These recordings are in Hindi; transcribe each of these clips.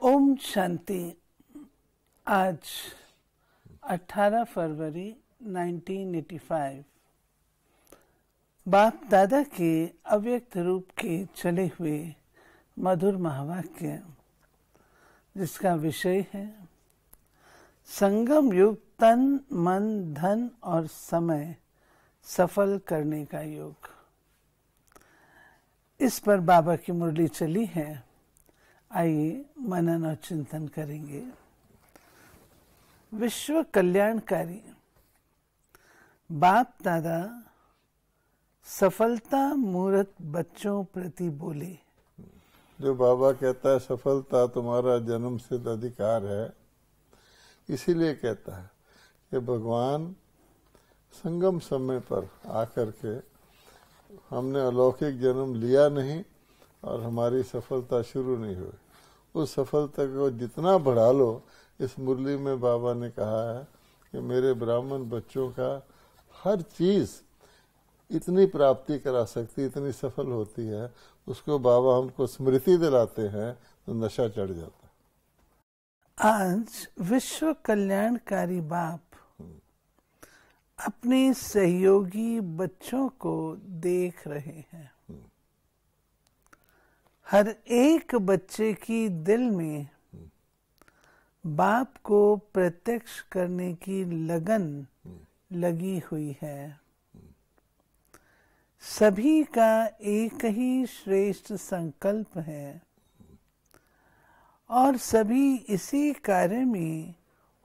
ओम शांति। आज 18 फरवरी 1985 बाप दादा के अव्यक्त रूप के चले हुए मधुर महावाक्य, जिसका विषय है संगम युग, तन मन धन और समय सफल करने का योग। इस पर बाबा की मुरली चली है। आइए मनन और चिंतन करेंगे। विश्व कल्याणकारी बाप दादा सफलता मूर्त बच्चों प्रति बोले। जो बाबा कहता है सफलता तुम्हारा जन्म सिद्ध अधिकार है, इसीलिए कहता है कि भगवान संगम समय पर आकर के हमने अलौकिक जन्म लिया नहीं और हमारी सफलता शुरू नहीं हुई। उस सफलता को जितना बढ़ा लो, इस मुरली में बाबा ने कहा है कि मेरे ब्राह्मण बच्चों का हर चीज इतनी प्राप्ति करा सकती, इतनी सफल होती है, उसको बाबा हमको स्मृति दिलाते हैं तो नशा चढ़ जाता है। आज विश्व कल्याणकारी बाप अपने सहयोगी बच्चों को देख रहे हैं। हर एक बच्चे की दिल में बाप को प्रत्यक्ष करने की लगन लगी हुई है। सभी का एक ही श्रेष्ठ संकल्प है और सभी इसी कार्य में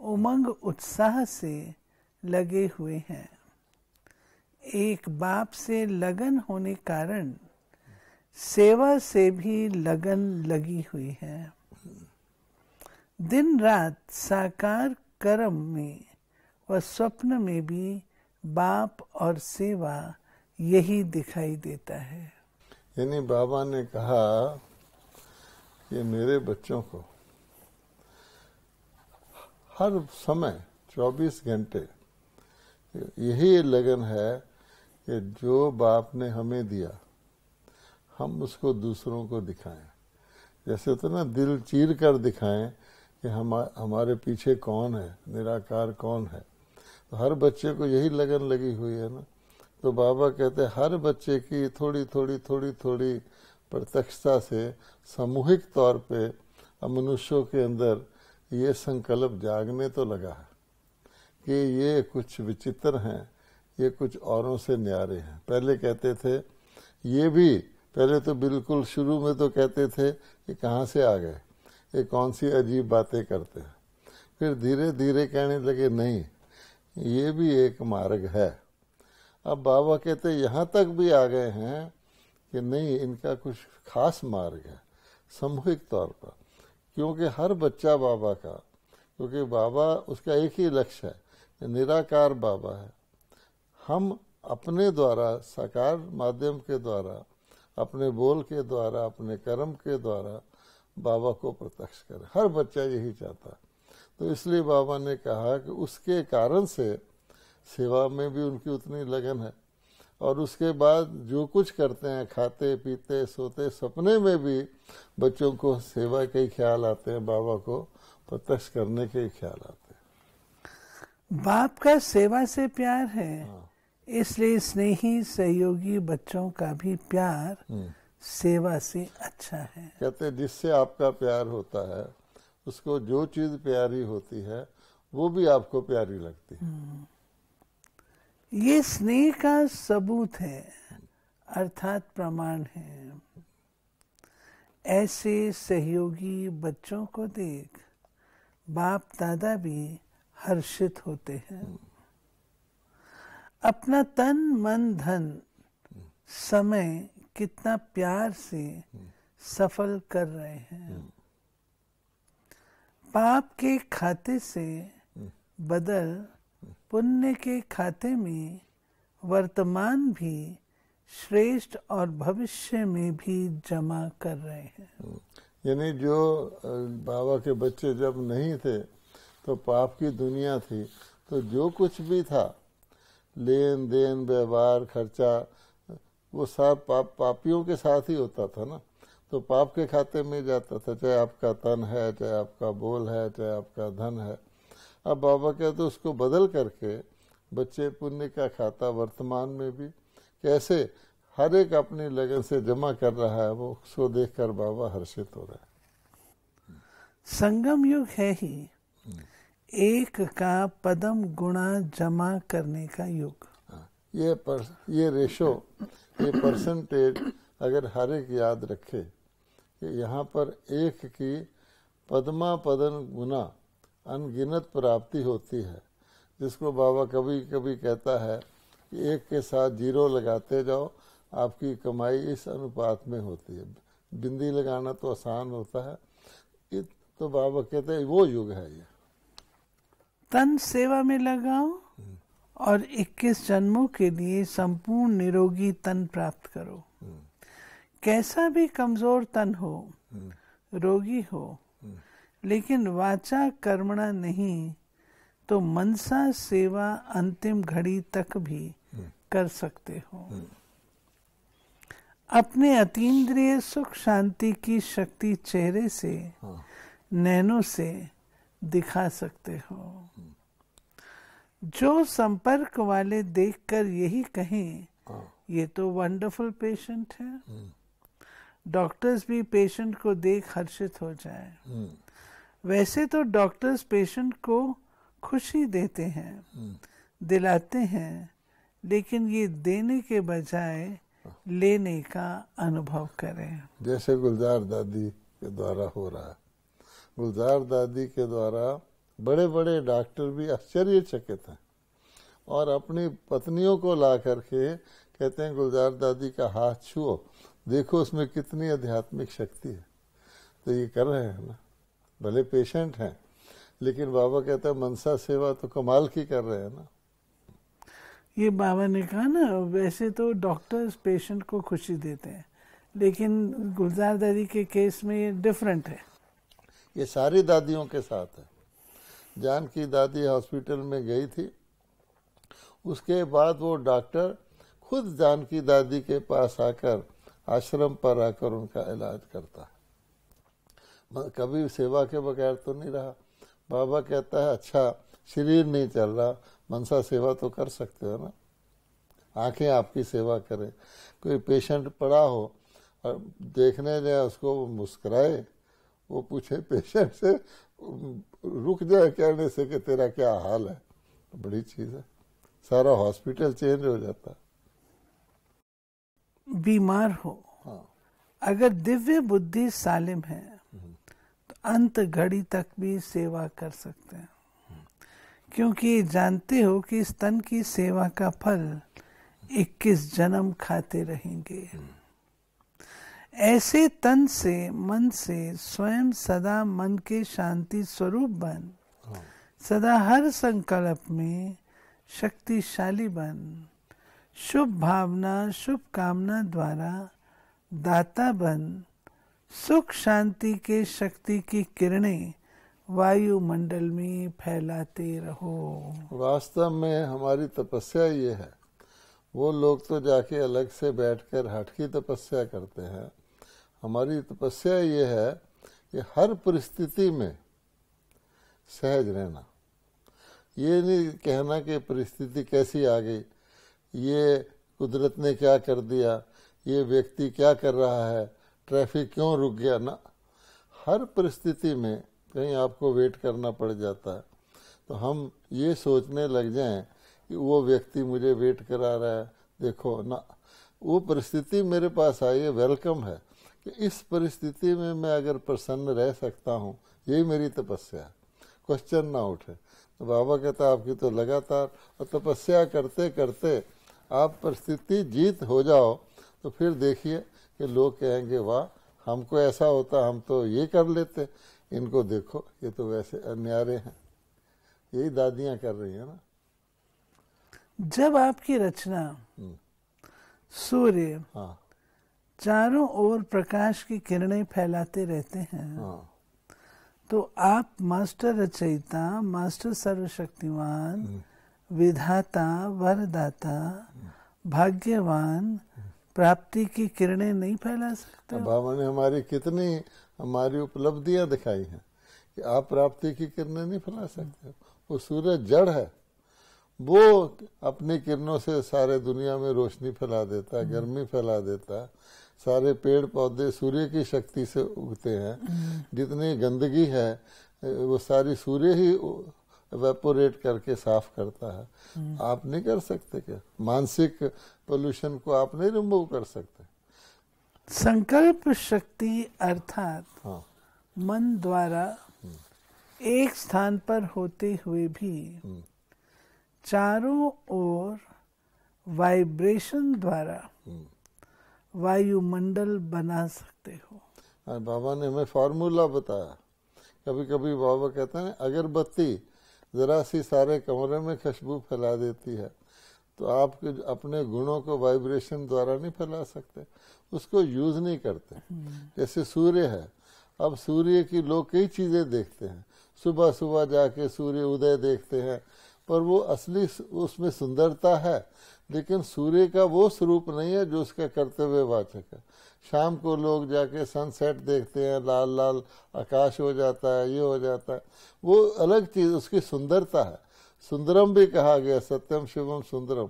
उमंग उत्साह से लगे हुए हैं। एक बाप से लगन होने कारण सेवा से भी लगन लगी हुई है। दिन रात साकार कर्म में व स्वप्न में भी बाप और सेवा यही दिखाई देता है। यानी बाबा ने कहा कि मेरे बच्चों को हर समय 24 घंटे यही लगन है कि जो बाप ने हमें दिया हम उसको दूसरों को दिखाएं। जैसे तो ना दिल चीर कर दिखाएं कि हमारे पीछे कौन है, निराकार कौन है। तो हर बच्चे को यही लगन लगी हुई है ना। तो बाबा कहते हैं हर बच्चे की थोड़ी थोड़ी प्रत्यक्षता से सामूहिक तौर पे मनुष्यों के अंदर ये संकल्प जागने तो लगा है कि ये कुछ विचित्र हैं, ये कुछ औरों से न्यारे हैं। पहले कहते थे ये भी, पहले तो बिल्कुल शुरू में तो कहते थे कि कहाँ से आ गए, ये कौन सी अजीब बातें करते हैं। फिर धीरे धीरे कहने लगे नहीं, ये भी एक मार्ग है। अब बाबा कहते यहाँ तक भी आ गए हैं कि नहीं, इनका कुछ खास मार्ग है सामूहिक तौर पर। क्योंकि हर बच्चा बाबा का, क्योंकि बाबा उसका एक ही लक्ष्य है, निराकार बाबा है। हम अपने द्वारा, साकार माध्यम के द्वारा, अपने बोल के द्वारा, अपने कर्म के द्वारा बाबा को प्रत्यक्ष करें। हर बच्चा यही चाहता है। तो इसलिए बाबा ने कहा कि उसके कारण से सेवा में भी उनकी उतनी लगन है। और उसके बाद जो कुछ करते हैं, खाते पीते सोते, सपने में भी बच्चों को सेवा के ही ख्याल आते हैं, बाबा को प्रत्यक्ष करने के ही ख्याल आते हैं। बाप का सेवा से प्यार है। इसलिए स्नेही सहयोगी बच्चों का भी प्यार सेवा से अच्छा है। कहते जिससे आपका प्यार होता है उसको जो चीज प्यारी होती है वो भी आपको प्यारी लगती है। ये स्नेह का सबूत है, अर्थात प्रमाण है। ऐसे सहयोगी बच्चों को देख बाप दादा भी हर्षित होते हैं। अपना तन मन धन समय कितना प्यार से सफल कर रहे हैं। पाप के खाते से बदल पुण्य के खाते में वर्तमान भी श्रेष्ठ और भविष्य में भी जमा कर रहे हैं। यानी जो बाबा के बच्चे जब नहीं थे तो पाप की दुनिया थी, तो जो कुछ भी था, लेन देन व्यवहार खर्चा, वो सब पापियों के साथ ही होता था ना। तो पाप के खाते में जाता था, चाहे आपका तन है, चाहे आपका बोल है, चाहे आपका धन है। अब बाबा कहते उसको बदल करके बच्चे पुण्य का खाता वर्तमान में भी कैसे हर एक अपनी लगन से जमा कर रहा है, वो उसको देखकर बाबा हर्षित हो रहे हैं। संगम युग है ही एक का पदम गुणा जमा करने का युग। ये रेशो, ये परसेंटेज अगर हर एक याद रखे कि यहाँ पर एक की पद्मा पदन गुना अनगिनत प्राप्ति होती है, जिसको बाबा कभी कभी कहता है कि एक के साथ जीरो लगाते जाओ, आपकी कमाई इस अनुपात में होती है। बिंदी लगाना तो आसान होता है, तो बाबा कहते हैं वो युग है ये। तन सेवा में लगाओ और 21 जन्मों के लिए संपूर्ण निरोगी तन प्राप्त करो। कैसा भी कमजोर तन हो, रोगी हो, लेकिन वाचा कर्मणा नहीं तो मनसा सेवा अंतिम घड़ी तक भी कर सकते हो। अपने अतीन्द्रिय सुख शांति की शक्ति चेहरे से, नैनों से दिखा सकते हो। जो संपर्क वाले देखकर यही कहें ये तो वंडरफुल पेशेंट है, डॉक्टर्स भी पेशेंट को देख हर्षित हो जाए। वैसे तो डॉक्टर्स पेशेंट को खुशी देते हैं, दिलाते हैं, लेकिन ये देने के बजाय लेने का अनुभव करें। जैसे गुलजार दादी के द्वारा हो रहा है। गुलजार दादी के द्वारा बड़े बड़े डॉक्टर भी आश्चर्यचकित हैं और अपनी पत्नियों को ला करके कहते हैं गुलजार दादी का हाथ छुओ, देखो उसमें कितनी आध्यात्मिक शक्ति है। तो ये कर रहे हैं ना, भले पेशेंट हैं, लेकिन बाबा कहते हैं मनसा सेवा तो कमाल की कर रहे हैं ना। ये बाबा ने कहा ना, वैसे तो डॉक्टर्स पेशेंट को खुशी देते हैं, लेकिन गुलजार दादी के केस में ये डिफरेंट है। ये सारी दादियों के साथ है। जानकी दादी हॉस्पिटल में गई थी, उसके बाद वो डॉक्टर खुद जानकी दादी के पास आकर आश्रम पर आकर उनका इलाज करता है। कभी सेवा के बगैर तो नहीं रहा। बाबा कहता है अच्छा शरीर नहीं चल रहा, मनसा सेवा तो कर सकते हो ना, आंखें आपकी सेवा करें। कोई पेशेंट पड़ा हो और देखने जाए उसको मुस्कुराए, वो पूछे पेशेंट से, रुक जाए कहने से कि तेरा क्या हाल है, तो बड़ी चीज है। सारा हॉस्पिटल चेंज हो जाता है। बीमार हो, अगर दिव्य बुद्धि सालिम है तो अंत घड़ी तक भी सेवा कर सकते हैं, क्योंकि जानते हो कि इस तन की सेवा का फल 21 जन्म खाते रहेंगे। ऐसे तन से, मन से स्वयं सदा मन के शांति स्वरूप बन, सदा हर संकल्प में शक्तिशाली बन, शुभ भावना शुभ कामना द्वारा दाता बन, सुख शांति के शक्ति की किरणें वायुमंडल में फैलाते रहो। वास्तव में हमारी तपस्या ये है। वो लोग तो जाके अलग से बैठकर हठ की तपस्या करते हैं, हमारी तपस्या ये है कि हर परिस्थिति में सहज रहना। ये नहीं कहना कि परिस्थिति कैसी आ गई, ये कुदरत ने क्या कर दिया, ये व्यक्ति क्या कर रहा है, ट्रैफिक क्यों रुक गया ना। हर परिस्थिति में कहीं आपको वेट करना पड़ जाता है, तो हम ये सोचने लग जाएं कि वो व्यक्ति मुझे वेट करा रहा है, देखो ना, वो परिस्थिति मेरे पास आई है, वेलकम है कि इस परिस्थिति में मैं अगर प्रसन्न रह सकता हूँ, यही मेरी तपस्या है, क्वेश्चन ना उठे। तो बाबा कहता आपकी तो लगातार और तपस्या करते करते आप परिस्थिति जीत हो जाओ, तो फिर देखिए कि लोग कहेंगे वाह हमको ऐसा होता, हम तो ये कर लेते, इनको देखो ये तो वैसे अन्यारे हैं। यही दादियां कर रही है ना। जब आपकी रचना सूर्य चारों ओर प्रकाश की किरणें फैलाते रहते हैं, तो आप मास्टर रचयिता, मास्टर सर्वशक्तिमान, विधाता, वरदाता, भाग्यवान, प्राप्ति की किरणें नहीं फैला सकते हो? बाबा ने हमारी उपलब्धियां दिखाई हैं कि आप प्राप्ति की किरणें नहीं फैला सकते हो। वो सूरज जड़ है, वो अपनी किरणों से सारे दुनिया में रोशनी फैला देता है, गर्मी फैला देता है। सारे पेड़ पौधे सूर्य की शक्ति से उगते हैं। जितनी गंदगी है वो सारी सूर्य ही वेपोरेट करके साफ करता है। आप नहीं कर सकते क्या? मानसिक पोल्यूशन को आप नहीं रिमूव कर सकते? संकल्प शक्ति अर्थात हाँ, मन द्वारा एक स्थान पर होते हुए भी चारों ओर वाइब्रेशन द्वारा वायुमंडल बना सकते हो। बाबा ने हमें फॉर्मूला बताया। कभी कभी बाबा कहते हैं अगरबत्ती जरा सी सारे कमरे में खुशबू फैला देती है, तो आप अपने गुणों को वाइब्रेशन द्वारा नहीं फैला सकते, उसको यूज नहीं करते। जैसे सूर्य है, अब सूर्य की लोग कई चीजें देखते हैं, सुबह सुबह जाके सूर्य उदय देखते हैं, पर वो असली उसमें सुंदरता है, लेकिन सूर्य का वो स्वरूप नहीं है जो उसका कर्तव्यवाचक है। शाम को लोग जाके सनसेट देखते हैं, लाल लाल आकाश हो जाता है, ये हो जाता है, वो अलग चीज, उसकी सुंदरता है। सुंदरम भी कहा गया, सत्यम शिवम सुंदरम।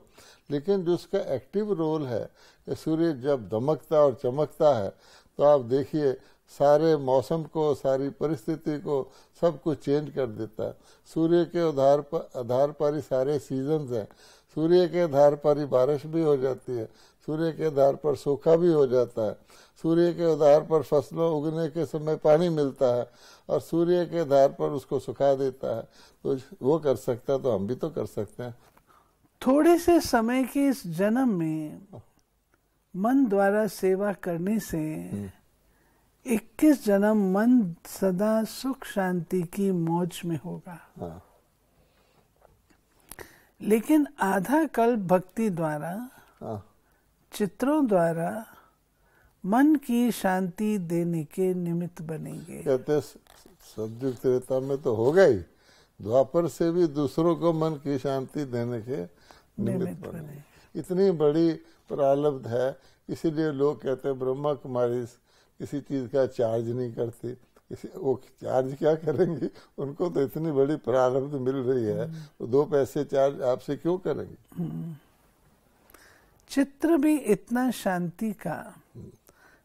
लेकिन जो उसका एक्टिव रोल है, सूर्य जब दमकता और चमकता है तो आप देखिए सारे मौसम को, सारी परिस्थिति को, सब कुछ चेंज कर देता है। सूर्य के आधार पर ही सारे सीजन्स हैं। सूर्य के आधार पर ही बारिश भी हो जाती है, सूर्य के आधार पर सूखा भी हो जाता है, सूर्य के आधार पर फसलों उगने के समय पानी मिलता है, और सूर्य के आधार पर उसको सुखा देता है। तो वो कर सकता है तो हम भी तो कर सकते हैं। थोड़े से समय के इस जन्म में मन द्वारा सेवा करने से 21 जन्म मन सदा सुख शांति की मौज में होगा। हाँ। लेकिन आधा कल्प भक्ति द्वारा, हाँ। चित्रों द्वारा मन की शांति देने के निमित्त बनेंगे। कहते सतयुग त्रेता में तो होगा ही, द्वापर से भी दूसरों को मन की शांति देने के निमित्त बने। इतनी बड़ी प्रारब्ध है, इसीलिए लोग कहते हैं ब्रह्मा कुमारी किसी चीज का चार्ज नहीं करती। वो चार्ज क्या करेंगी, उनको तो इतनी बड़ी प्रारब्ध मिल रही है, वो 2 पैसे चार्ज आपसे क्यों करेंगे। चित्र भी इतना शांति का,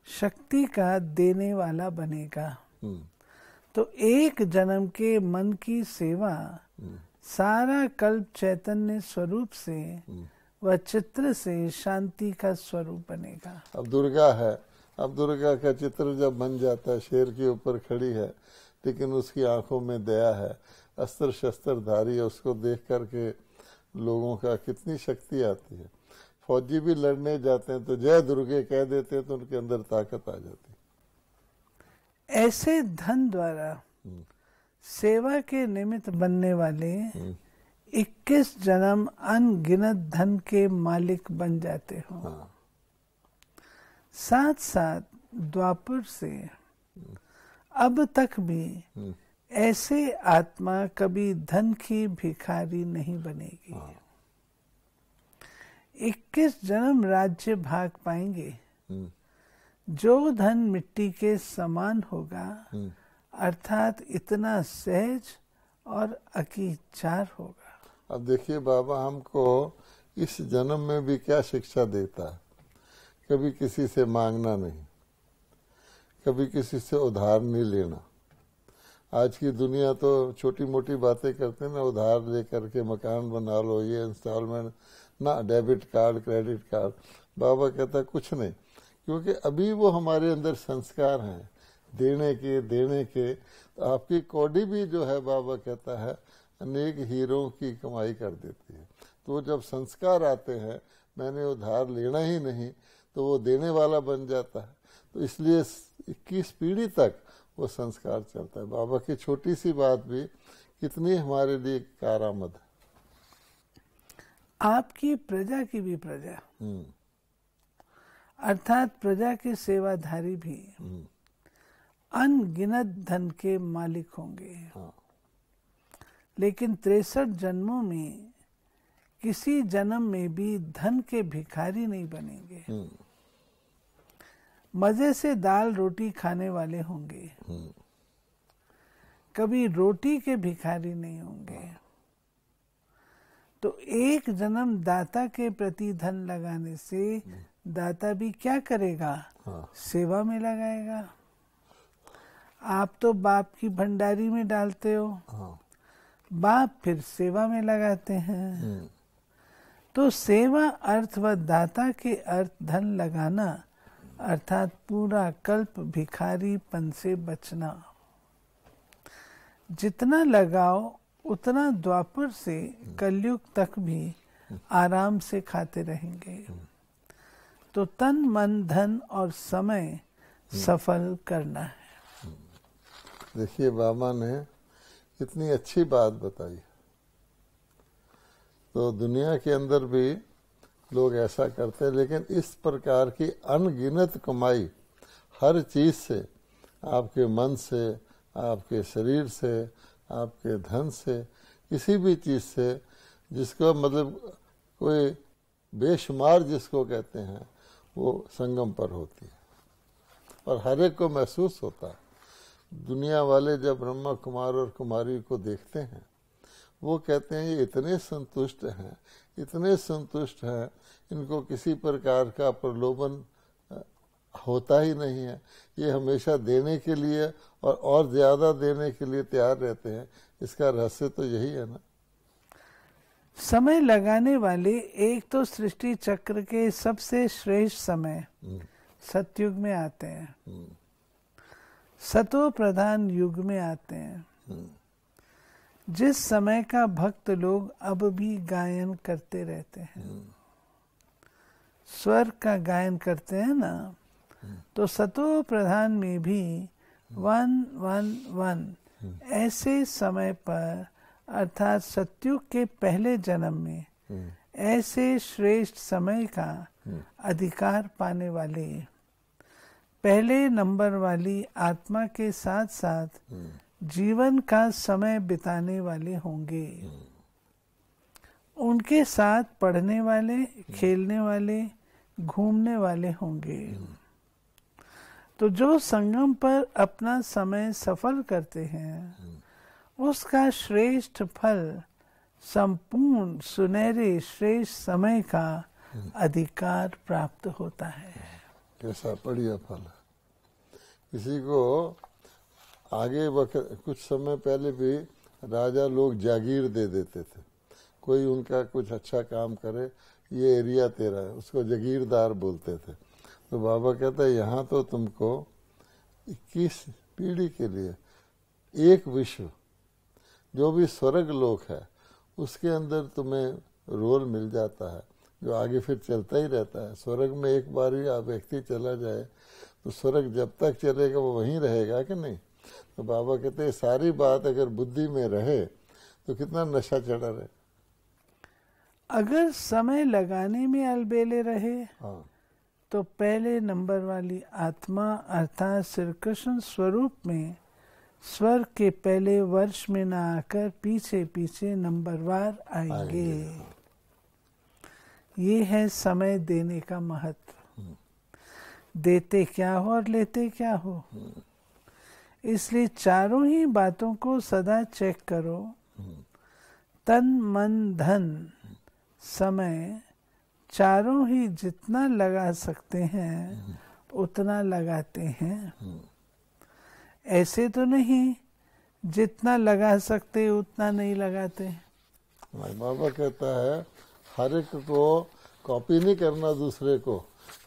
शक्ति का देने वाला बनेगा। तो एक जन्म के मन की सेवा सारा कल्प चैतन्य स्वरूप से व चित्र से शांति का स्वरूप बनेगा। अब दुर्गा है, अब दुर्गा का चित्र जब बन जाता है, शेर के ऊपर खड़ी है, लेकिन उसकी आंखों में दया है, अस्त्र शस्त्र धारी है, उसको देख करके लोगों का कितनी शक्ति आती है। फौजी भी लड़ने जाते हैं तो जय दुर्गे कह देते हैं तो उनके अंदर ताकत आ जाती है। ऐसे धन द्वारा सेवा के निमित्त बनने वाले 21 जन्म अनगिनत धन के मालिक बन जाते हो। हाँ। साथ साथ द्वापर से अब तक भी ऐसे आत्मा कभी धन की भिखारी नहीं बनेगी। 21 जन्म राज्य भाग पाएंगे। जो धन मिट्टी के समान होगा, अर्थात इतना सहज और अकीचार होगा। अब देखिए बाबा हमको इस जन्म में भी क्या शिक्षा देता है, कभी किसी से मांगना नहीं, कभी किसी से उधार नहीं लेना। आज की दुनिया तो छोटी मोटी बातें करते हैं ना, उधार लेकर के मकान बना लो, ये इंस्टॉलमेंट ना, डेबिट कार्ड, क्रेडिट कार्ड। बाबा कहता कुछ नहीं, क्योंकि अभी वो हमारे अंदर संस्कार हैं देने के। तो आपकी कौड़ी भी जो है बाबा कहता है अनेक हीरों की कमाई कर देती है। तो जब संस्कार आते हैं, मैंने उधार लेना ही नहीं, तो वो देने वाला बन जाता है। तो इसलिए 21 पीढ़ी तक वो संस्कार चलता है। बाबा की छोटी सी बात भी कितनी हमारे लिए कारआमद है। आपकी प्रजा की भी प्रजा, अर्थात प्रजा के सेवाधारी भी अनगिनत धन के मालिक होंगे। हाँ। लेकिन 63 जन्मों में किसी जन्म में भी धन के भिखारी नहीं बनेंगे। मजे से दाल रोटी खाने वाले होंगे, कभी रोटी के भिखारी नहीं होंगे। तो एक जन्म दाता के प्रति धन लगाने से दाता भी क्या करेगा? सेवा में लगाएगा। आप तो बाप की भंडारी में डालते हो, बाप फिर सेवा में लगाते हैं। तो सेवा अर्थ व दाता के अर्थ धन लगाना, अर्थात पूरा कल्प भिखारीपन से बचना। जितना लगाओ उतना द्वापर से कलयुग तक भी आराम से खाते रहेंगे। तो तन मन धन और समय सफल करना है। देखिए बाबा ने इतनी अच्छी बात बताई। तो दुनिया के अंदर भी लोग ऐसा करते हैं, लेकिन इस प्रकार की अनगिनत कमाई हर चीज से, आपके मन से, आपके शरीर से, आपके धन से, किसी भी चीज से, जिसको मतलब कोई बेशुमार जिसको कहते हैं, वो संगम पर होती है और हर एक को महसूस होता है। दुनिया वाले जब ब्रह्मा कुमार और कुमारी को देखते हैं, वो कहते हैं ये इतने संतुष्ट हैं, इतने संतुष्ट हैं, इनको किसी प्रकार का प्रलोभन होता ही नहीं है। ये हमेशा देने के लिए और ज्यादा देने के लिए तैयार रहते हैं। इसका रहस्य तो यही है ना। समय लगाने वाले एक तो सृष्टि चक्र के सबसे श्रेष्ठ समय सतयुग में आते हैं, सतो प्रधान युग में आते हैं, जिस समय का भक्त लोग अब भी गायन करते रहते हैं। स्वर का गायन करते हैं ना, तो सतो प्रधान में भी 111 ऐसे समय पर, अर्थात सतयुग के पहले जन्म में ऐसे श्रेष्ठ समय का अधिकार पाने वाले पहले नंबर वाली आत्मा के साथ साथ जीवन का समय बिताने वाले होंगे। उनके साथ पढ़ने वाले, खेलने वाले, घूमने वाले होंगे। तो जो संगम पर अपना समय सफल करते हैं, उसका श्रेष्ठ फल संपूर्ण सुनहरे श्रेष्ठ समय का अधिकार प्राप्त होता है। कैसा बढ़िया फल है। किसी को आगे कुछ समय पहले भी राजा लोग जागीर दे देते थे। कोई उनका कुछ अच्छा काम करे, ये एरिया तेरा है, उसको जागीरदार बोलते थे। तो बाबा कहता है यहाँ तो तुमको 21 पीढ़ी के लिए एक विश्व, जो भी स्वर्ग लोक है, उसके अंदर तुम्हें रोल मिल जाता है, जो आगे फिर चलता ही रहता है। स्वर्ग में एक बार ही आप व्यक्ति चला जाए तो स्वर्ग जब तक चलेगा वो वहीं रहेगा कि नहीं। तो बाबा कहते हैं सारी बात अगर बुद्धि में रहे तो कितना नशा चढ़ा रहे। अगर समय लगाने में अलबेले रहे, हाँ, तो पहले नंबर वाली आत्मा अर्थात श्री कृष्ण स्वरूप में स्वर्ग के पहले वर्ष में न आकर पीछे पीछे नंबरवार आएंगे। ये है समय देने का महत्व। देते क्या हो और लेते क्या हो। इसलिए चारों ही बातों को सदा चेक करो। तन मन धन समय चारों ही जितना लगा सकते हैं उतना लगाते हैं। ऐसे तो नहीं जितना लगा सकते उतना नहीं लगाते। बाबा कहता है हर एक को कॉपी नहीं करना दूसरे को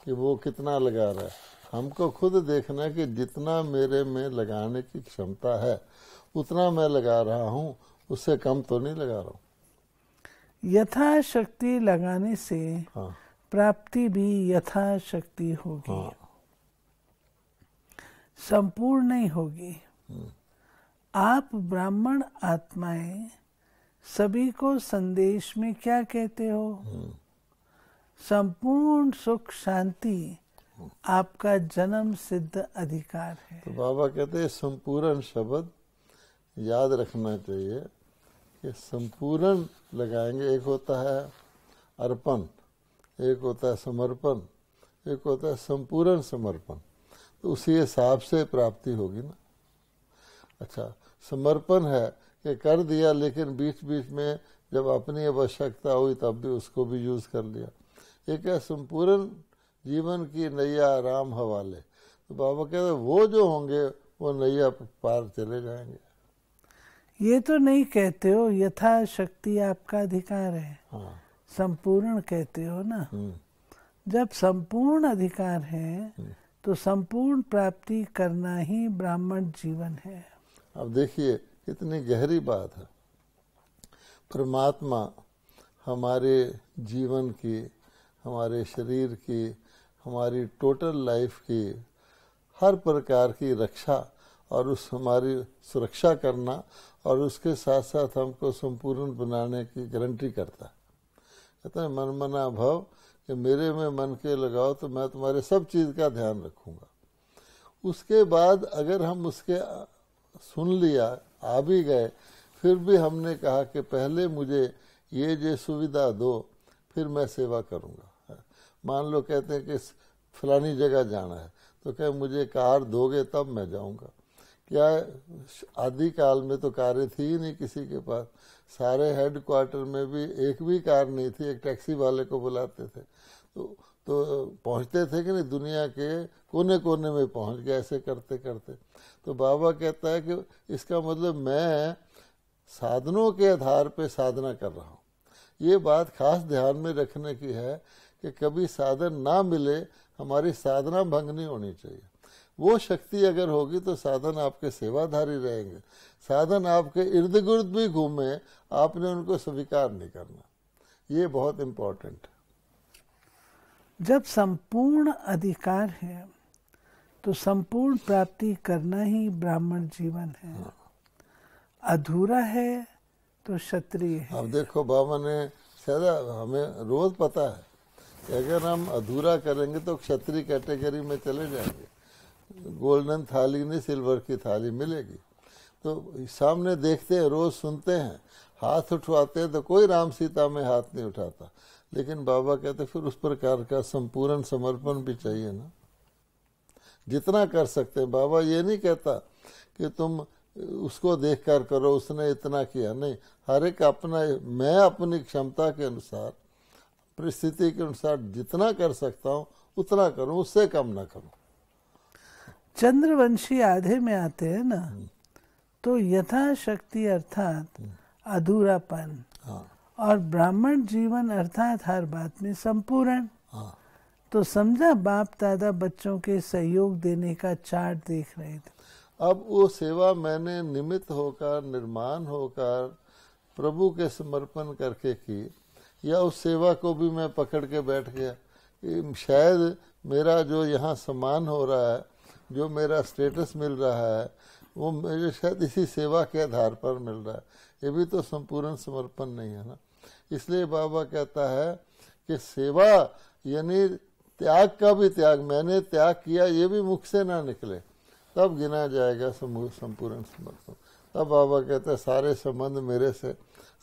कि वो कितना लगा रहा है। हमको खुद देखना है कि जितना मेरे में लगाने की क्षमता है उतना मैं लगा रहा हूँ, उससे कम तो नहीं लगा रहा हूँ। यथाशक्ति लगाने से हाँ, प्राप्ति भी यथाशक्ति होगी। हाँ, संपूर्ण नहीं होगी। आप ब्राह्मण आत्माएं सभी को संदेश में क्या कहते हो? संपूर्ण सुख शांति आपका जन्म सिद्ध अधिकार है। तो बाबा कहते हैं संपूर्ण शब्द याद रखना चाहिए कि संपूर्ण लगाएंगे। एक होता है अर्पण, एक होता है समर्पण, एक होता है संपूर्ण समर्पण। तो उसी हिसाब से प्राप्ति होगी ना। अच्छा, समर्पण है कि कर दिया, लेकिन बीच बीच में जब अपनी आवश्यकता हुई तब भी उसको भी यूज कर लिया। एक है संपूर्ण जीवन की नैया राम हवाले। तो बाबा कहते वो जो होंगे वो नैया पार चले जाएंगे। ये तो नहीं कहते हो यथाशक्ति आपका अधिकार है, हाँ, संपूर्ण कहते हो ना। जब संपूर्ण अधिकार है तो संपूर्ण प्राप्ति करना ही ब्राह्मण जीवन है। अब देखिए कितनी गहरी बात है। परमात्मा हमारे जीवन की, हमारे शरीर की, हमारी टोटल लाइफ की हर प्रकार की रक्षा और उस हमारी सुरक्षा करना और उसके साथ साथ हमको संपूर्ण बनाने की गारंटी करता है। कहते हैं मन मना भव, कि मेरे में मन के लगाओ तो मैं तुम्हारे सब चीज का ध्यान रखूंगा। उसके बाद अगर हम उसके सुन लिया, आ भी गए, फिर भी हमने कहा कि पहले मुझे ये सुविधा दो, फिर मैं सेवा करूंगा। मान लो कहते हैं कि फलानी जगह जाना है, तो कहे मुझे कार दोगे तब मैं जाऊंगा। क्या आदि काल में तो कारें थी ही नहीं किसी के पास। सारे हेडक्वार्टर में भी एक भी कार नहीं थी, एक टैक्सी वाले को बुलाते थे तो पहुंचते थे कि नहीं, दुनिया के कोने कोने में पहुंच गए ऐसे करते करते। तो बाबा कहता है कि इसका मतलब मैं साधनों के आधार पे साधना कर रहा हूँ। ये बात खास ध्यान में रखने की है कि कभी साधन ना मिले, हमारी साधना भंग नहीं होनी चाहिए। वो शक्ति अगर होगी तो साधन आपके सेवाधारी रहेंगे। साधन आपके इर्द गिर्द भी घूमे, आपने उनको स्वीकार नहीं करना। ये बहुत इम्पोर्टेंट है। जब संपूर्ण अधिकार है तो संपूर्ण प्राप्ति करना ही ब्राह्मण जीवन है। हाँ। अधूरा है तो क्षत्रिय है। अब देखो बाबा ने शायद हमें रोज पता है कि अगर हम अधूरा करेंगे तो क्षत्रिय कैटेगरी में चले जाएंगे। गोल्डन थाली नहीं सिल्वर की थाली मिलेगी। तो सामने देखते हैं, रोज सुनते हैं, हाथ उठवाते हैं तो कोई राम सीता में हाथ नहीं उठाता। लेकिन बाबा कहते फिर उस प्रकार का संपूर्ण समर्पण भी चाहिए ना, जितना कर सकते हैं। बाबा ये नहीं कहता कि तुम उसको देखकर करो, उसने इतना किया, नहीं। हर एक अपना, मैं अपनी क्षमता के अनुसार, परिस्थिति के अनुसार जितना कर सकता हूँ उतना करूँ, उससे कम ना करूँ। चंद्रवंशी आधे में आते हैं ना, तो यथाशक्ति अर्थात अधूरापन। हाँ। और ब्राह्मण जीवन अर्थात हर बात में संपूर्ण। हाँ। तो समझा बाप दादा बच्चों के सहयोग देने का चार्ट देख रहे थे। अब वो सेवा मैंने निमित्त होकर, निर्माण होकर, प्रभु के समर्पण करके की, या उस सेवा को भी मैं पकड़ के बैठ गया। शायद मेरा जो यहाँ सम्मान हो रहा है, जो मेरा स्टेटस मिल रहा है, वो मुझे शायद इसी सेवा के आधार पर मिल रहा है। ये भी तो संपूर्ण समर्पण नहीं है ना। इसलिए बाबा कहता है कि सेवा यानी त्याग का भी त्याग, मैंने त्याग किया, ये भी मुख से ना निकले, तब गिना जाएगा संपूर्ण समर्पण। तब बाबा कहते हैं सारे संबंध मेरे से,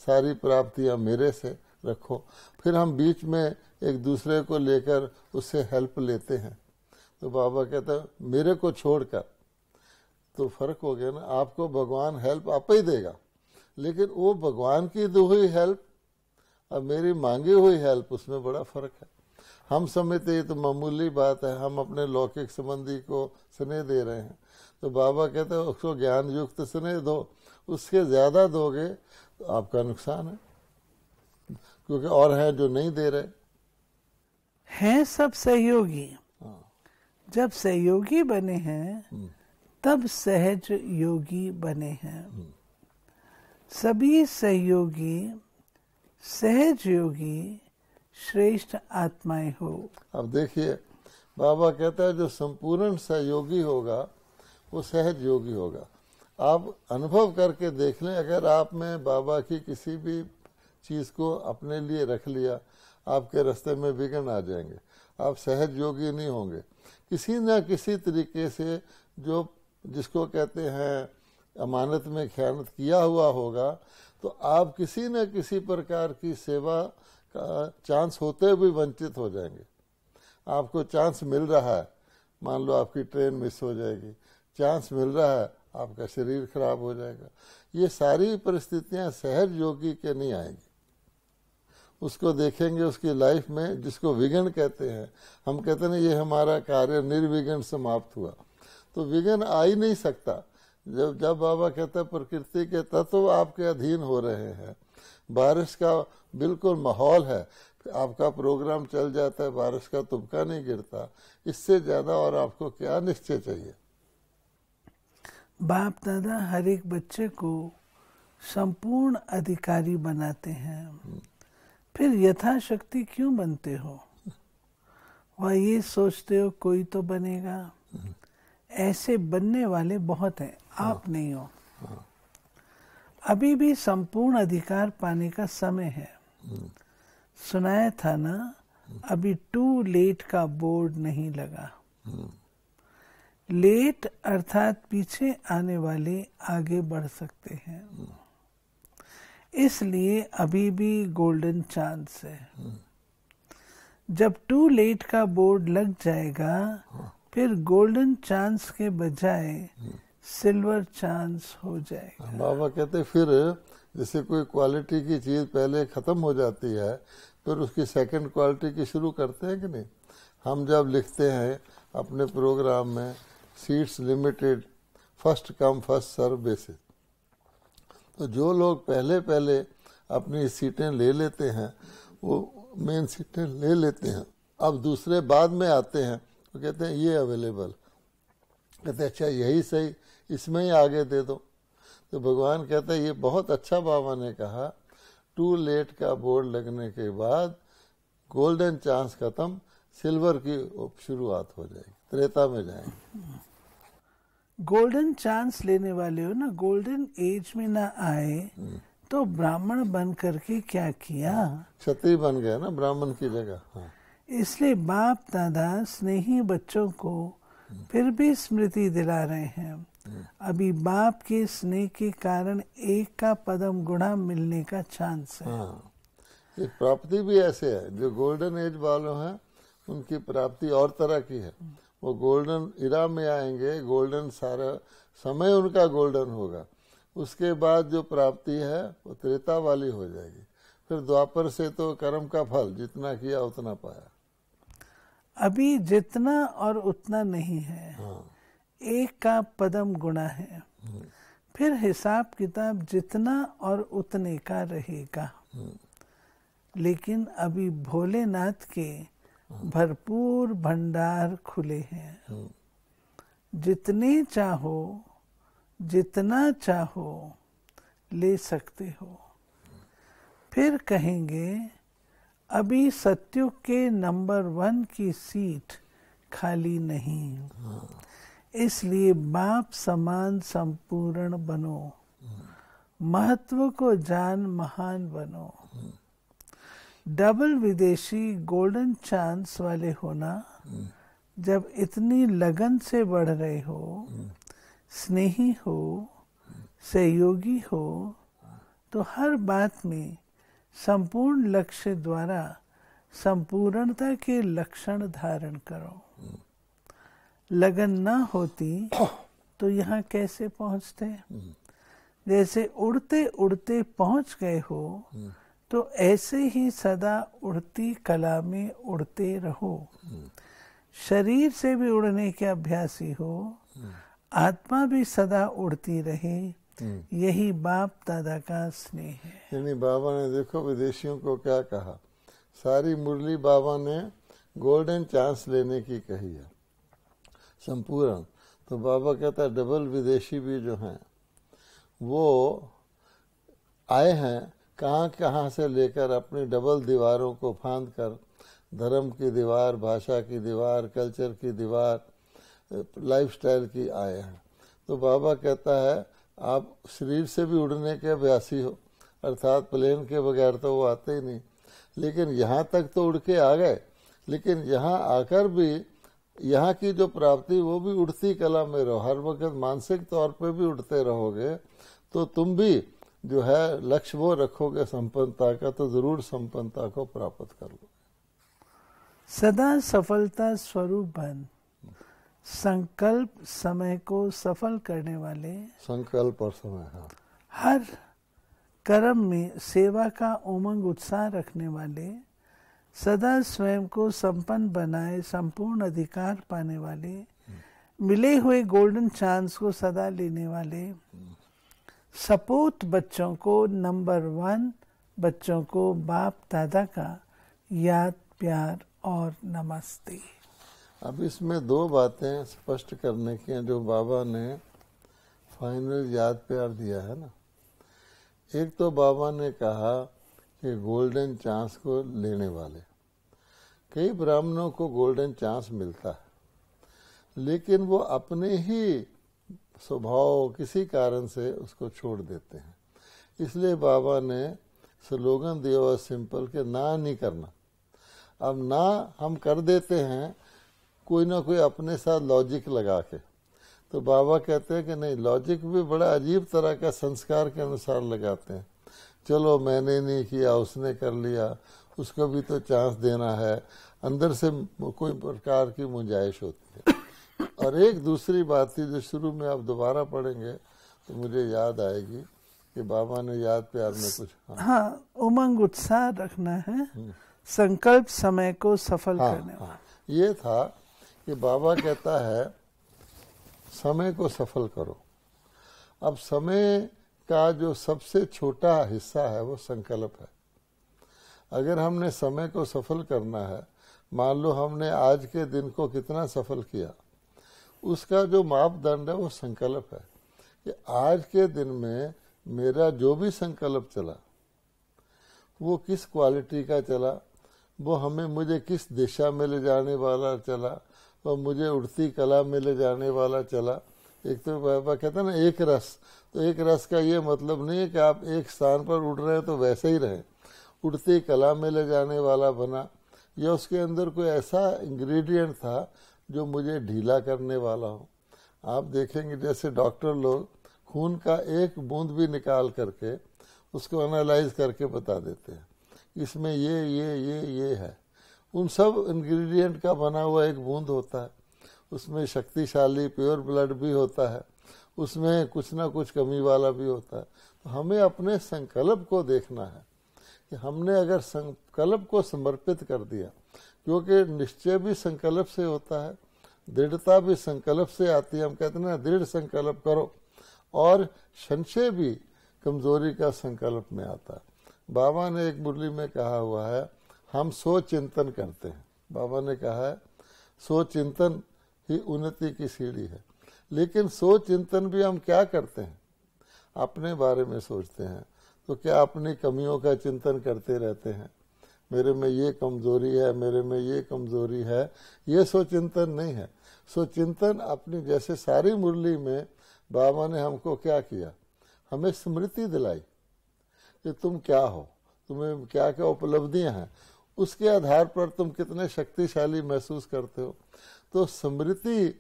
सारी प्राप्तियां मेरे से रखो। फिर हम बीच में एक दूसरे को लेकर उससे हेल्प लेते हैं। तो बाबा कहते हैं मेरे को छोड़कर, तो फर्क हो गया ना। आपको भगवान हेल्प आप ही देगा, लेकिन वो भगवान की दी हुई हेल्प और मेरी मांगी हुई हेल्प, उसमें बड़ा फर्क है। हम समझते ये तो मामूली बात है, हम अपने लौकिक संबंधी को स्नेह दे रहे हैं। तो बाबा कहते हैं उसको ज्ञान युक्त स्नेह दो, उसके ज्यादा दोगे तो आपका नुकसान है, क्योंकि और हैं जो नहीं दे रहे हैं। सब सहयोगी। हाँ। जब सहयोगी बने हैं तब सहज योगी बने हैं। सभी सहयोगी सहज योगी श्रेष्ठ आत्माएं हो। अब देखिए बाबा कहता है जो संपूर्ण सहयोगी होगा वो सहज योगी होगा। आप अनुभव करके देख लें, अगर आप में बाबा की किसी भी चीज को अपने लिए रख लिया, आपके रास्ते में विघ्न आ जाएंगे, आप सहज योगी नहीं होंगे। किसी न किसी तरीके से जो जिसको कहते हैं अमानत में खयानत किया हुआ होगा, तो आप किसी न किसी प्रकार की सेवा का चांस होते हुए वंचित हो जाएंगे। आपको चांस मिल रहा है, मान लो आपकी ट्रेन मिस हो जाएगी, चांस मिल रहा है, आपका शरीर खराब हो जाएगा। ये सारी परिस्थितियां सहज योगी के नहीं आएंगी। उसको देखेंगे उसकी लाइफ में, जिसको विघ्न कहते हैं। हम कहते हैं ये हमारा कार्य निर्विघ्न समाप्त हुआ, तो विघ्न आ ही नहीं सकता। जब बाबा कहते हैं प्रकृति के तत्व आपके अधीन हो रहे हैं, बारिश का बिल्कुल माहौल है, आपका प्रोग्राम चल जाता है, बारिश का तुबका नहीं गिरता, इससे ज्यादा और आपको क्या निश्चय चाहिए। बाप दादा हर एक बच्चे को संपूर्ण अधिकारी बनाते हैं, फिर यथाशक्ति क्यों बनते हो? वह ये सोचते हो कोई तो बनेगा। ऐसे बनने वाले बहुत हैं, आप नहीं हो। अभी भी संपूर्ण अधिकार पाने का समय है। सुनाया था ना, अभी टू लेट का बोर्ड नहीं लगा। लेट अर्थात पीछे आने वाले आगे बढ़ सकते हैं, इसलिए अभी भी गोल्डन चांस है। जब टू लेट का बोर्ड लग जाएगा, फिर गोल्डन चांस के बजाय सिल्वर चांस हो जाएगा। बाबा कहते फिर जैसे कोई क्वालिटी की चीज पहले खत्म हो जाती है, फिर उसकी सेकंड क्वालिटी की शुरू करते हैं कि नहीं। हम जब लिखते हैं अपने प्रोग्राम में seats limited, first come first serve basis, तो जो लोग पहले अपनी सीटें ले लेते हैं, वो मेन सीटें ले लेते हैं। अब दूसरे बाद में आते हैं तो कहते हैं ये अवेलेबल, कहते हैं अच्छा यही सही, इसमें ही आगे दे दो। तो भगवान कहते हैं ये बहुत अच्छा बाबा ने कहा, टू लेट का बोर्ड लगने के बाद गोल्डन चांस खत्म, सिल्वर की शुरुआत हो जाएगी, त्रेता में जाएंगे। गोल्डन चांस लेने वाले हो ना, गोल्डन एज में ना आए तो ब्राह्मण बन करके क्या किया? क्षत्रिय बन गया ना ब्राह्मण की जगह। हाँ। इसलिए बाप दादा स्नेही बच्चों को फिर भी स्मृति दिला रहे हैं। अभी बाप के स्नेह के कारण एक का पदम गुणा मिलने का चांस है। हाँ। ये प्राप्ति भी ऐसे है, जो गोल्डन एज वालों हैं उनकी प्राप्ति और तरह की है। वो गोल्डन इरा में आएंगे, गोल्डन सारा समय उनका गोल्डन होगा। उसके बाद जो प्राप्ति है वो त्रेता वाली हो जाएगी। फिर द्वापर से तो कर्म का फल जितना किया उतना पाया। अभी जितना और उतना नहीं है। हाँ। एक का पदम गुणा है, फिर हिसाब किताब जितना और उतने का रहेगा। लेकिन अभी भोलेनाथ के भरपूर भंडार खुले हैं। जितने चाहो जितना चाहो ले सकते हो। फिर कहेंगे अभी सत्युग के नंबर 1 की सीट खाली नहीं, इसलिए बाप समान संपूर्ण बनो, महत्व को जान महान बनो। डबल विदेशी गोल्डन चांस वाले होना, जब इतनी लगन से बढ़ रहे हो, स्नेही हो, सहयोगी हो, तो हर बात में संपूर्ण लक्ष्य द्वारा संपूर्णता के लक्षण धारण करो। लगन ना होती तो यहाँ कैसे पहुँचते? जैसे उड़ते उड़ते पहुँच गए हो, तो ऐसे ही सदा उड़ती कला में उड़ते रहो। शरीर से भी उड़ने के अभ्यासी हो, आत्मा भी सदा उड़ती रहे। यही बाप दादा का स्नेह है। यानी बाबा ने देखो विदेशियों को क्या कहा, सारी मुरली बाबा ने गोल्डन चांस लेने की कही है, संपूर्ण। तो बाबा कहता है डबल विदेशी भी जो हैं वो आए हैं कहाँ कहाँ से लेकर अपनी डबल दीवारों को फांद कर, धर्म की दीवार, भाषा की दीवार, कल्चर की दीवार, लाइफस्टाइल की आए हैं। तो बाबा कहता है आप शरीर से भी उड़ने के अभ्यासी हो, अर्थात प्लेन के बगैर तो वो आते ही नहीं, लेकिन यहाँ तक तो उड़ के आ गए, लेकिन यहाँ आकर भी यहाँ की जो प्राप्ति वो भी उड़ती कला में रहो। हर वक्त मानसिक तौर पे भी उड़ते रहोगे तो तुम भी जो है लक्ष्य वो रखोगे संपन्नता का, तो जरूर संपन्नता को प्राप्त कर लो। सदा सफलता स्वरूप बन, संकल्प समय को सफल करने वाले, संकल्प और समय, हाँ, हर कर्म में सेवा का उमंग उत्साह रखने वाले, सदा स्वयं को संपन्न बनाए संपूर्ण अधिकार पाने वाले, मिले हुए गोल्डन चांस को सदा लेने वाले, सपूत बच्चों को नंबर 1 बच्चों को बाप दादा का याद प्यार और नमस्ते। अब इसमें 2 बातें स्पष्ट करने की हैं जो बाबा ने फाइनल याद प्यार दिया है ना। एक तो बाबा ने कहा कि गोल्डन चांस को लेने वाले, कई ब्राह्मणों को गोल्डन चांस मिलता है लेकिन वो अपने ही स्वभाव किसी कारण से उसको छोड़ देते हैं। इसलिए बाबा ने स्लोगन दिया हुआ सिंपल के ना नहीं करना। अब ना हम कर देते हैं कोई ना कोई अपने साथ लॉजिक लगा के, तो बाबा कहते हैं कि नहीं, लॉजिक भी बड़ा अजीब तरह का संस्कार के अनुसार लगाते हैं। चलो मैंने नहीं किया उसने कर लिया, उसको भी तो चांस देना है, अंदर से कोई प्रकार की मुंजाइश होती है। और एक दूसरी बात थी जो शुरू में आप दोबारा पढ़ेंगे तो मुझे याद आएगी कि बाबा ने याद प्यार में कुछ, हाँ, उमंग उत्साह रखना है, संकल्प समय को सफल करने वाला। ये था कि बाबा कहता है समय को सफल करो। अब समय का जो सबसे छोटा हिस्सा है वो संकल्प है। अगर हमने समय को सफल करना है, मान लो हमने आज के दिन को कितना सफल किया, उसका जो मापदंड है वो संकल्प है कि आज के दिन में मेरा जो भी संकल्प चला वो किस क्वालिटी का चला, वो मुझे किस दिशा में ले जाने वाला चला, और मुझे उड़ती कला में ले जाने वाला चला। एक तो बाबा कहता ना एक रस, तो एक रस का ये मतलब नहीं है कि आप एक स्थान पर उड़ रहे हैं तो वैसे ही रहें। उड़ती कला में ले जाने वाला बना, या उसके अंदर कोई ऐसा इंग्रेडिएंट था जो मुझे ढीला करने वाला हो। आप देखेंगे जैसे डॉक्टर लोग खून का एक बूंद भी निकाल करके उसको एनालाइज करके बता देते हैं इसमें ये है। उन सब इंग्रेडिएंट का बना हुआ एक बूंद होता है, उसमें शक्तिशाली प्योर ब्लड भी होता है, उसमें कुछ ना कुछ कमी वाला भी होता है। तो हमें अपने संकल्प को देखना है कि हमने अगर संकल्प को समर्पित कर दिया, क्योंकि निश्चय भी संकल्प से होता है, दृढ़ता भी संकल्प से आती है। हम कहते हैं ना दृढ़ संकल्प करो, और संशय भी कमजोरी का संकल्प में आता है। बाबा ने एक मुरली में कहा हुआ है, हम सोच चिंतन करते हैं। बाबा ने कहा है सोच चिंतन ही उन्नति की सीढ़ी है। लेकिन सोच चिंतन भी हम क्या करते हैं, अपने बारे में सोचते हैं। तो क्या अपनी कमियों का चिंतन करते रहते हैं, मेरे में ये कमजोरी है, मेरे में ये कमजोरी है, ये सोच चिंतन नहीं है। सोच चिंतन अपनी, जैसे सारी मुरली में बाबा ने हमको क्या किया, हमें स्मृति दिलाई कि तुम क्या हो, तुम्हें क्या क्या उपलब्धियां हैं, उसके आधार पर तुम कितने शक्तिशाली महसूस करते हो। तो स्मृति,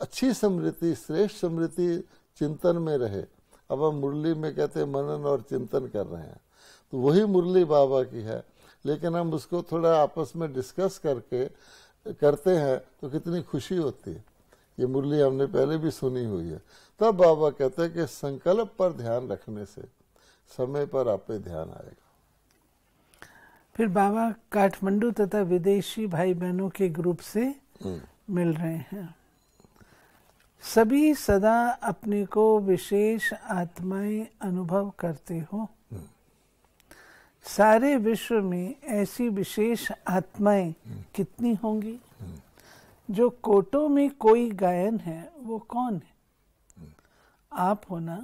अच्छी स्मृति, श्रेष्ठ स्मृति चिंतन में रहे। अब हम मुरली में कहते हैं मनन और चिंतन कर रहे हैं, तो वही मुरली बाबा की है, लेकिन हम उसको थोड़ा आपस में डिस्कस करके करते हैं तो कितनी खुशी होती है। ये मुरली हमने पहले भी सुनी हुई है। तब बाबा कहते हैं कि संकल्प पर ध्यान रखने से समय पर आप पे ध्यान आएगा। फिर बाबा काठमांडू तथा विदेशी भाई बहनों के ग्रुप से मिल रहे हैं। सभी सदा अपने को विशेष आत्माएं अनुभव करते हो। सारे विश्व में ऐसी विशेष आत्माएं कितनी होंगी? जो कोटों में कोई गायन है वो कौन है? आप हो ना।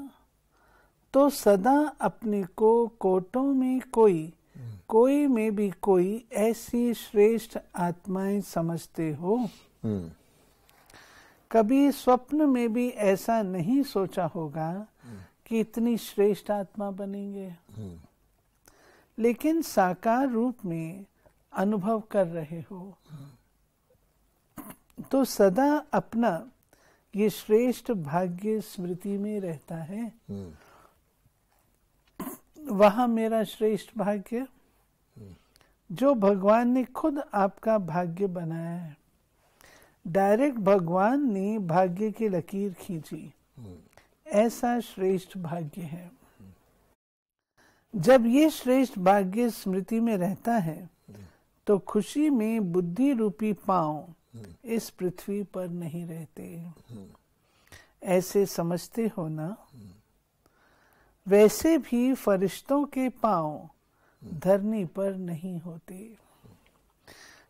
तो सदा अपने को कोटों में कोई में भी कोई ऐसी श्रेष्ठ आत्माएं समझते हो। कभी स्वप्न में भी ऐसा नहीं सोचा होगा कि इतनी श्रेष्ठ आत्मा बनेंगे, लेकिन साकार रूप में अनुभव कर रहे हो। तो सदा अपना ये श्रेष्ठ भाग्य स्मृति में रहता है। वहां मेरा श्रेष्ठ भाग्य जो भगवान ने खुद आपका भाग्य बनाया है, डायरेक्ट भगवान ने भाग्य की लकीर खींची, ऐसा श्रेष्ठ भाग्य है। जब ये श्रेष्ठ भाग्य स्मृति में रहता है तो खुशी में बुद्धि रूपी पांव इस पृथ्वी पर नहीं रहते। ऐसे समझते हो ना? वैसे भी फरिश्तों के पांव धरनी पर नहीं होते,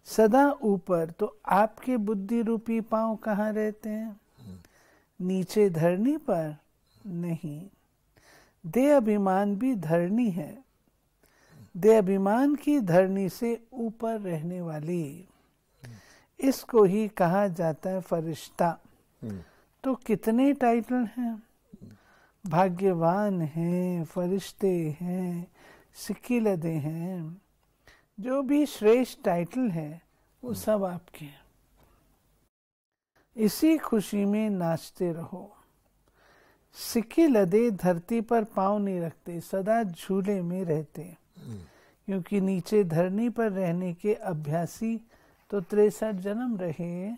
सदा ऊपर। तो आपके बुद्धि रूपी पांव कहाँ रहते हैं? नीचे धरनी पर नहीं। देह अभिमान भी धरनी है। देह अभिमान की धरनी से ऊपर रहने वाली, इसको ही कहा जाता है फरिश्ता। तो कितने टाइटल हैं? भाग्यवान हैं, फरिश्ते हैं, सिक्कीलदे हैं, जो भी श्रेष्ठ टाइटल है वो सब आपके हैं। इसी खुशी में नाचते रहो। सिक्कीलदे धरती पर पांव नहीं रखते, सदा झूले में रहते, क्योंकि नीचे धरनी पर रहने के अभ्यासी तो 63 जन्म रहे।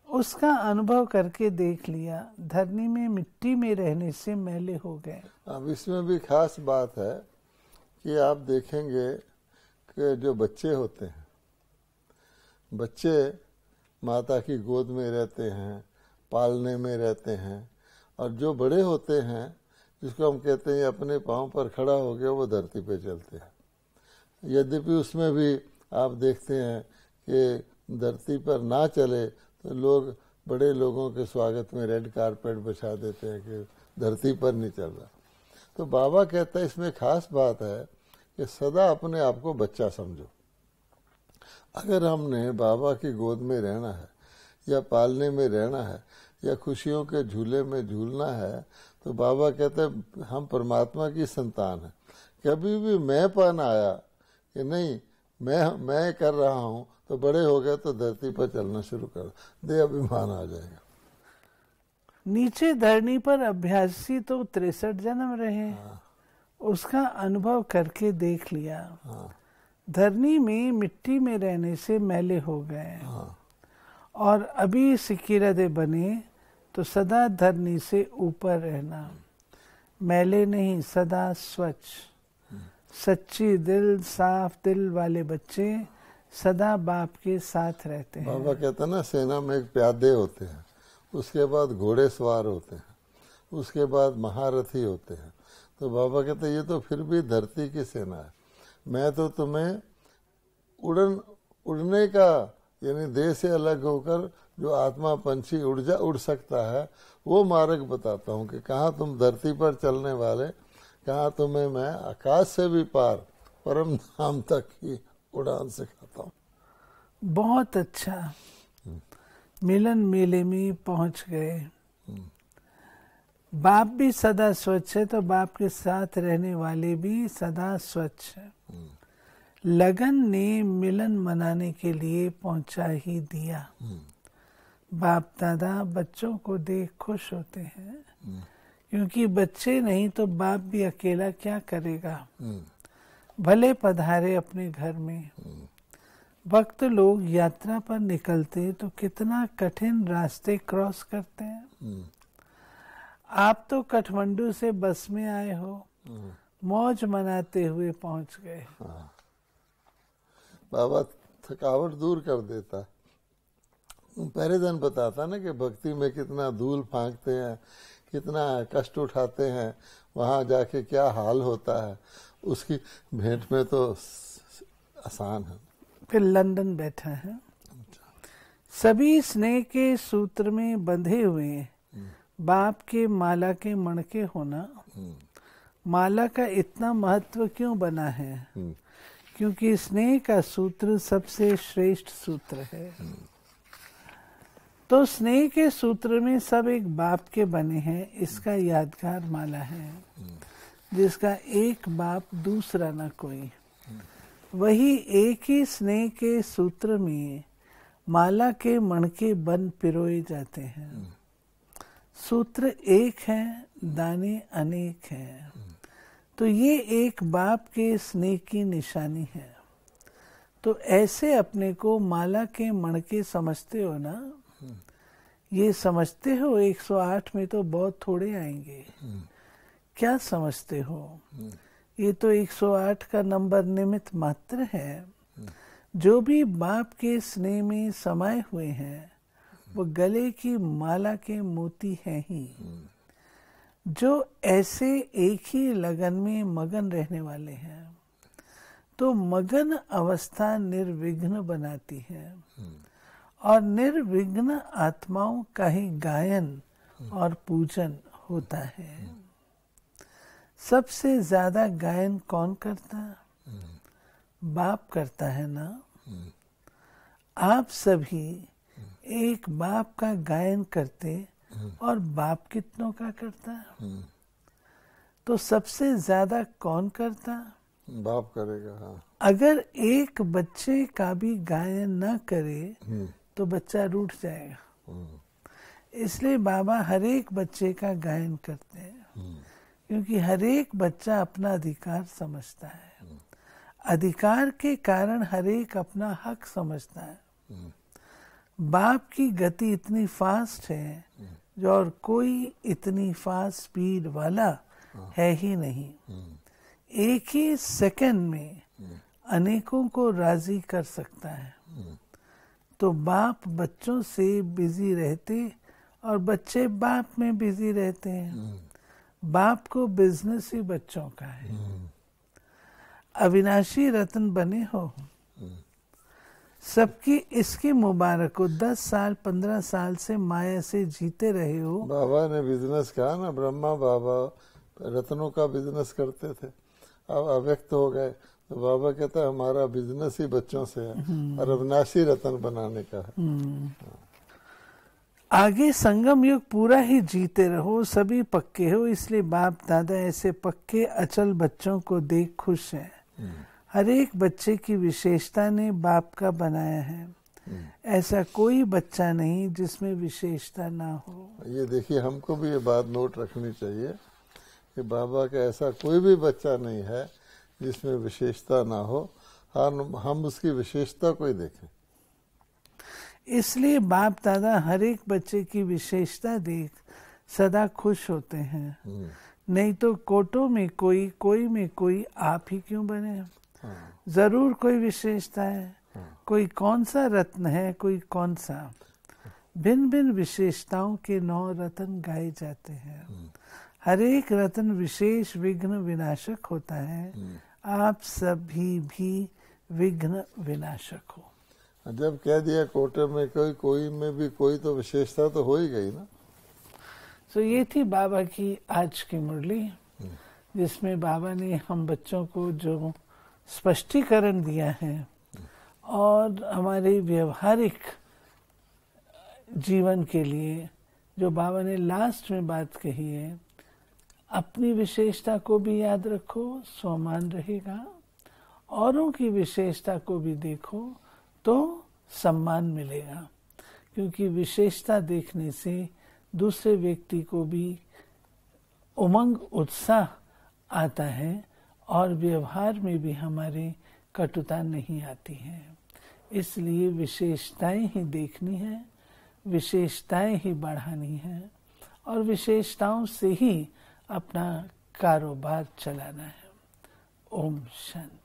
उसका अनुभव करके देख लिया, धरनी में मिट्टी में रहने से मैले हो गए। अब इसमें भी खास बात है कि आप देखेंगे कि जो बच्चे होते हैं, बच्चे माता की गोद में रहते हैं, पालने में रहते हैं, और जो बड़े होते हैं जिसको हम कहते हैं अपने पाँव पर खड़ा हो गया, वो धरती पे चलते हैं। यद्यपि उसमें भी आप देखते हैं कि धरती पर ना चले तो लोग बड़े लोगों के स्वागत में रेड कारपेट बिछा देते हैं कि धरती पर नहीं चल रहा। तो बाबा कहता है इसमें खास बात है कि सदा अपने आप को बच्चा समझो। अगर हमने बाबा की गोद में रहना है या पालने में रहना है या खुशियों के झूले में झूलना है, तो बाबा कहते हैं हम परमात्मा की संतान है। कभी भी मैंपन आया कि नहीं मैं कर रहा हूँ, तो बड़े हो गए तो धरती पर चलना शुरू कर, देह अभिमान आ जाएगा। नीचे धरनी पर अभ्यासी तो 63 जन्म रहे। उसका अनुभव करके देख लिया। धरनी में मिट्टी में रहने से मैले हो गए, और अभी सिक्कीलदे बने तो सदा धरनी से ऊपर रहना, मैले नहीं, सदा स्वच्छ। सच्ची दिल, साफ दिल वाले बच्चे सदा बाप के साथ रहते हैं। बाबा कहते हैं ना, सेना में एक प्यादे होते हैं, उसके बाद घोड़े सवार होते हैं, उसके बाद महारथी होते हैं। तो बाबा कहते हैं ये तो फिर भी धरती की सेना है। मैं तो तुम्हें उड़ने का, यानी देह से अलग होकर जो आत्मा पंछी उड़ सकता है, वो मार्ग बताता हूँ कि कहाँ तुम धरती पर चलने वाले, कहाँ तुम्हें मैं आकाश से भी पार परम धाम तक की उड़ान सिखाता हूँ। बहुत अच्छा। मिलन मेले में पहुंच गए। बाप भी सदा स्वच्छ है, तो बाप के साथ रहने वाले भी सदा स्वच्छ है। लगन ने मिलन मनाने के लिए पहुंचा ही दिया। बाप दादा बच्चों को देख खुश होते हैं, क्योंकि बच्चे नहीं तो बाप भी अकेला क्या करेगा। भले पधारे अपने घर में। भक्त लोग यात्रा पर निकलते तो कितना कठिन रास्ते क्रॉस करते हैं। आप तो काठमांडू से बस में आए हो, मौज मनाते हुए पहुंच गए। बाबा थकावट दूर कर देता। पहले दिन बताता ना कि भक्ति में कितना धूल फांकते हैं, कितना कष्ट उठाते हैं, वहाँ जाके क्या हाल होता है, उसकी भेंट में तो आसान है। फिर लंदन बैठा है। सभी स्नेह के सूत्र में बंधे हुए बाप के माला के मणके होना। माला का इतना महत्व क्यों बना है? क्योंकि स्नेह का सूत्र सबसे श्रेष्ठ सूत्र है। तो स्नेह के सूत्र में सब एक बाप के बने हैं। इसका यादगार माला है, जिसका एक बाप दूसरा न कोई। वही एक ही स्नेह के सूत्र में माला के मणके बन पिरोए जाते हैं। सूत्र एक है, दाने अनेक हैं। तो ये एक बाप के स्नेह की निशानी है। तो ऐसे अपने को माला के मणके समझते हो ना, ये समझते हो 108 में तो बहुत थोड़े आएंगे। क्या समझते हो? ये तो 108 का नंबर निमित्त मात्र है। जो भी बाप के स्नेह में समाये हुए हैं वो गले की माला के मोती हैं ही, जो ऐसे एक ही लगन में मगन रहने वाले हैं। तो मगन अवस्था निर्विघ्न बनाती है और निर्विघ्न आत्माओं का ही गायन और पूजन होता है। सबसे ज्यादा गायन कौन करता? बाप करता है ना। आप सभी एक बाप का गायन करते और बाप कितनों का करता? तो सबसे ज्यादा कौन करता? बाप करेगा। हाँ। अगर एक बच्चे का भी गायन न करे तो बच्चा रूठ जाएगा। इसलिए बाबा हर एक बच्चे का गायन करते हैं, क्योंकि हर एक बच्चा अपना अधिकार समझता है। अधिकार के कारण हर एक अपना हक समझता है। बाप की गति इतनी फास्ट है जो और कोई इतनी फास्ट स्पीड वाला है ही नहीं। एक ही सेकंड में अनेकों को राजी कर सकता है। तो बाप बच्चों से बिजी रहते और बच्चे बाप में बिजी रहते हैं। बाप को बिजनेस ही बच्चों का है। अविनाशी रत्न बने हो, सबकी इसकी मुबारक हो। 10 साल 15 साल से माया से जीते रहे हो। बाबा ने बिजनेस कहा ना, ब्रह्मा बाबा रत्नों का बिजनेस करते थे, अब अव्यक्त हो गए तो बाबा कहता है हमारा बिजनेस ही बच्चों से है और अविनाशी रत्न बनाने का है। आगे संगम युग पूरा ही जीते रहो, सभी पक्के हो। इसलिए बाप दादा ऐसे पक्के अचल बच्चों को देख खुश हैं। हर एक बच्चे की विशेषता ने बाप का बनाया है। ऐसा कोई बच्चा नहीं जिसमें विशेषता ना हो। ये देखिए, हमको भी ये बात नोट रखनी चाहिए कि बाबा का ऐसा कोई भी बच्चा नहीं है जिसमें विशेषता ना हो। हम उसकी विशेषता को ही देखें। इसलिए बाप दादा हर एक बच्चे की विशेषता देख सदा खुश होते हैं। नहीं तो कोटों में कोई में कोई आप ही क्यों बने? जरूर कोई विशेषता है। कोई कौन सा रत्न है, कोई कौन सा। भिन्न भिन्न विशेषताओं के 9 रत्न गाए जाते हैं। हर एक रत्न विशेष विघ्न विनाशक होता है। आप सभी भी विघ्न विनाशक हो। जब कह दिया कोटे में कोई में भी कोई, तो विशेषता तो हो ही गई ना। तो ये थी बाबा की आज की मुरली, जिसमें बाबा ने हम बच्चों को जो स्पष्टीकरण दिया है और हमारे व्यवहारिक जीवन के लिए जो बाबा ने लास्ट में बात कही है, अपनी विशेषता को भी याद रखो, स्वमान रहेगा। औरों की विशेषता को भी देखो तो सम्मान मिलेगा, क्योंकि विशेषता देखने से दूसरे व्यक्ति को भी उमंग उत्साह आता है और व्यवहार में भी हमारे कटुता नहीं आती है। इसलिए विशेषताएं ही देखनी है, विशेषताएं ही बढ़ानी है और विशेषताओं से ही अपना कारोबार चलाना है। ओम शांति।